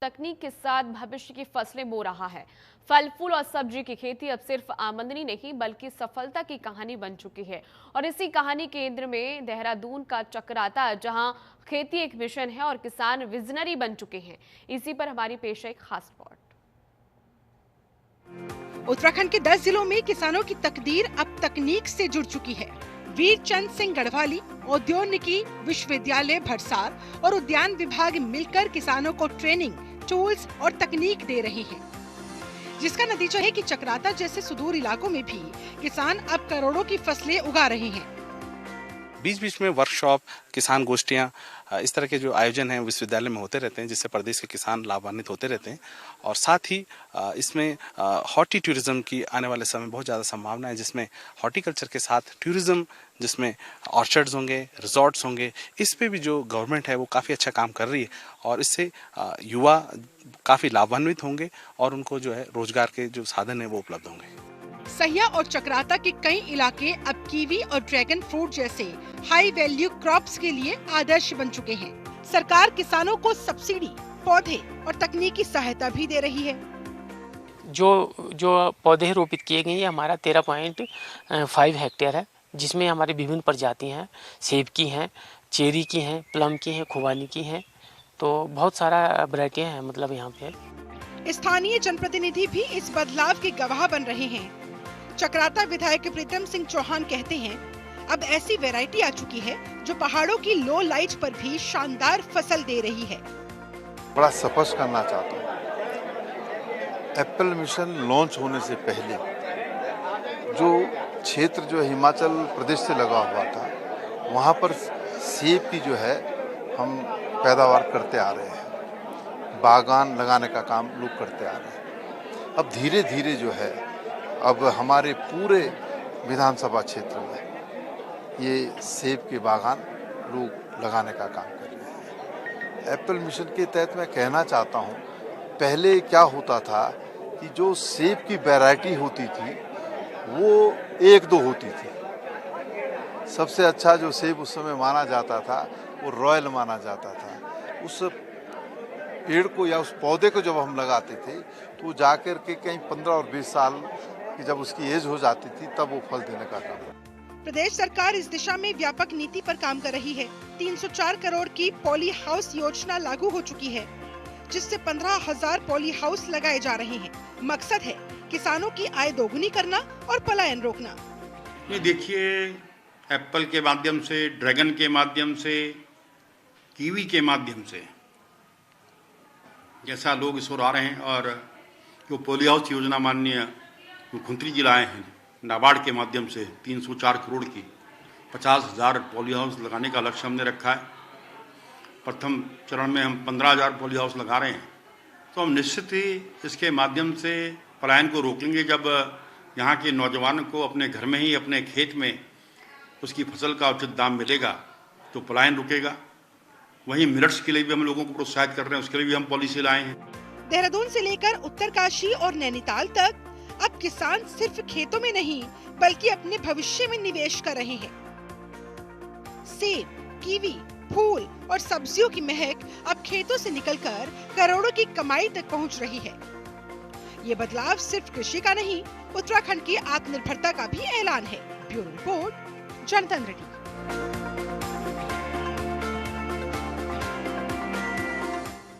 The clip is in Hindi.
तकनीक के साथ भविष्य की फसलें बो रहा है। फल फूल और सब्जी की खेती अब सिर्फ आमदनी नहीं बल्कि सफलता की कहानी बन चुकी है। और इसी कहानी केंद्र में देहरादून का चक्राता, जहां खेती एक मिशन है और किसान विजनरी बन चुके हैं। इसी पर हमारी पेश है एक खास रिपोर्ट। उत्तराखंड के 10 जिलों में किसानों की तकदीर अब तकनीक से जुड़ चुकी है। वीर चंद सिंह गढ़वाली, औद्योगिकी विश्वविद्यालय भरसार और उद्यान विभाग मिलकर किसानों को ट्रेनिंग, टूल्स और तकनीक दे रहे हैं, जिसका नतीजा है कि चक्राता जैसे सुदूर इलाकों में भी किसान अब करोड़ों की फसलें उगा रहे हैं। बीच बीच में वर्कशॉप, किसान गोष्ठियाँ, इस तरह के जो आयोजन हैं विश्वविद्यालय में होते रहते हैं, जिससे प्रदेश के किसान लाभान्वित होते रहते हैं। और साथ ही इसमें हॉर्टी टूरिज्म की आने वाले समय बहुत ज़्यादा संभावना है, जिसमें हॉर्टिकल्चर के साथ टूरिज्म, जिसमें ऑर्चर्ड्स होंगे, रिजॉर्ट्स होंगे, इस पे भी जो गवर्नमेंट है वो काफ़ी अच्छा काम कर रही है। और इससे युवा काफ़ी लाभान्वित होंगे और उनको जो है रोजगार के जो साधन है वो उपलब्ध होंगे। सहिया और चक्राता के कई इलाके अब कीवी और ड्रैगन फ्रूट जैसे हाई वैल्यू क्रॉप्स के लिए आदर्श बन चुके हैं। सरकार किसानों को सब्सिडी, पौधे और तकनीकी सहायता भी दे रही है। जो पौधे रोपित किए गए हैं हमारा 13.5 हेक्टेयर है, जिसमें हमारी विभिन्न प्रजातियां हैं। सेब की हैं, चेरी की हैं, प्लम की हैं, खुबानी की हैं, तो बहुत सारा वैरायटियां हैं मतलब यहाँ पे। स्थानीय जनप्रतिनिधि भी इस बदलाव के गवाह बन रहे हैं। चक्राता विधायक प्रीतम सिंह चौहान कहते हैं, अब ऐसी वैरायटी आ चुकी है जो पहाड़ों की लो लाइट पर भी शानदार फसल दे रही है। बड़ा स्पष्ट करना चाहता हूँ, एप्पल मिशन लॉन्च होने से पहले जो क्षेत्र जो हिमाचल प्रदेश से लगा हुआ था, वहाँ पर सेब की जो है हम पैदावार करते आ रहे हैं, बागान लगाने का काम लोग करते आ रहे हैं। अब धीरे धीरे जो है अब हमारे पूरे विधानसभा क्षेत्र में ये सेब के बागान लोग लगाने का काम कर रहे हैं। एप्पल मिशन के तहत मैं कहना चाहता हूँ, पहले क्या होता था कि जो सेब की वैरायटी होती थी वो 1-2 होती थी। सबसे अच्छा जो सेब उस समय माना जाता था वो रॉयल माना जाता था। उस पेड़ को या उस पौधे को जब हम लगाते थे तो जाकर के कहीं 15 और 20 साल की जब उसकी एज हो जाती थी तब वो फल देने का काम। प्रदेश सरकार इस दिशा में व्यापक नीति पर काम कर रही है। 304 करोड़ की पॉली हाउस योजना लागू हो चुकी है, जिससे 15,000 पॉली हाउस लगाए जा रहे हैं। मकसद है किसानों की आय दोगुनी करना और पलायन रोकना। ये देखिए, एप्पल के माध्यम से, ड्रैगन के माध्यम से, कीवी के माध्यम से जैसा लोग इस ओर आ रहे हैं, और जो पॉली हाउस योजना माननीय मुख्यमंत्री जी लाए हैं नाबार्ड के माध्यम से 304 करोड़ की 50,000 पॉली हाउस लगाने का लक्ष्य हमने रखा है। प्रथम चरण में हम 15,000 पॉली हाउस लगा रहे हैं, तो हम निश्चित ही इसके माध्यम से पलायन को रोक लेंगे। जब यहाँ के नौजवानों को अपने घर में ही, अपने खेत में उसकी फसल का उचित दाम मिलेगा तो पलायन रुकेगा। वहीं मिलेट्स के लिए भी हम लोगों को प्रोत्साहित कर रहे हैं, उसके लिए भी हम पॉलिसी लाए हैं। देहरादून से लेकर उत्तरकाशी और नैनीताल तक अब किसान सिर्फ खेतों में नहीं बल्कि अपने भविष्य में निवेश कर रहे हैं। सेब, कीवी, फूल और सब्जियों की महक अब खेतों से निकलकर करोड़ों की कमाई तक पहुंच रही है। ये बदलाव सिर्फ कृषि का नहीं, उत्तराखंड की आत्मनिर्भरता का भी ऐलान है। ब्यूरो रिपोर्ट, जनतंत्र टीवी।